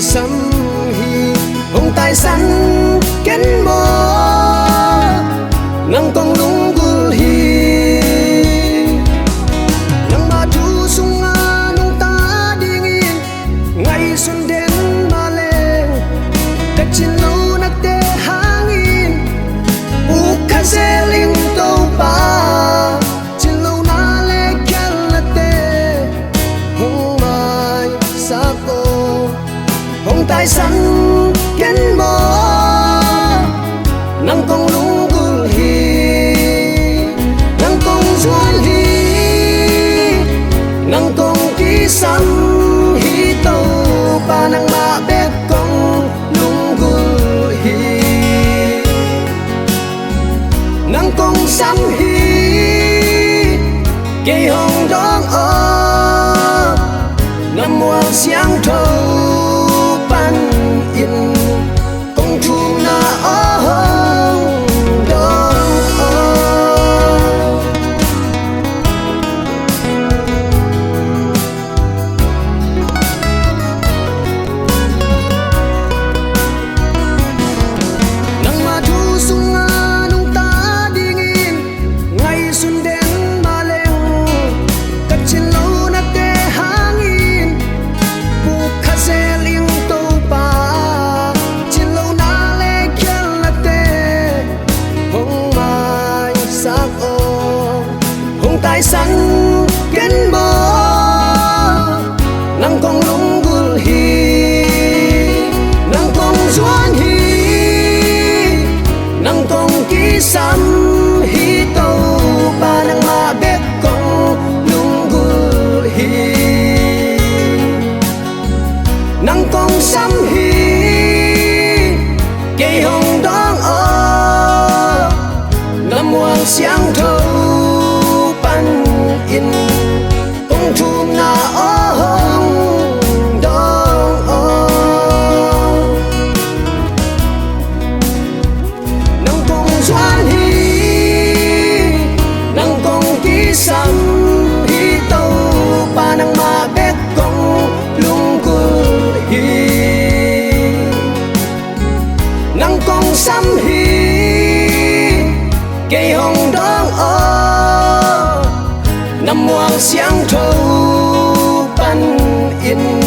sâm hi hồng tai san ken mo nang tong lung gul hi nang ma thu sunga nung ta ding in ngày xuân đến ma lên cách chín lâu nắc tê hangin u kha se ling tô pa chín lâu na le kel na tê hong mai sa ko hồng tai san ken mo nang kong lung gul hi nang kong zuan hi nang kong ki sam hi to pa nang ma be kong lung gul hi nang kong sam hi ke hong dong o nam muang siang thâu pan in kong thu na o dong o nang ma thu sunga nung ta ding in ngày xuân đến ma leng cách chín lâu na tê hangin bu kha se ling tô pa chín lâu na le kel na tê hong mai sak o hong tai san ken mo nang kong lung gul hi nang kong zuan hi nang kong ki sam hi to pa nang ma be kong lung gul hi nang kong sam hi ke hong dong o nam muang siang thâu pan in kong thu na o hong dong o nang kong zuan hi nang kong ki sam hi to pa nang ma be kong lung gul hi nang kong sam hi ke hong dong o nam muang siang thâu pan in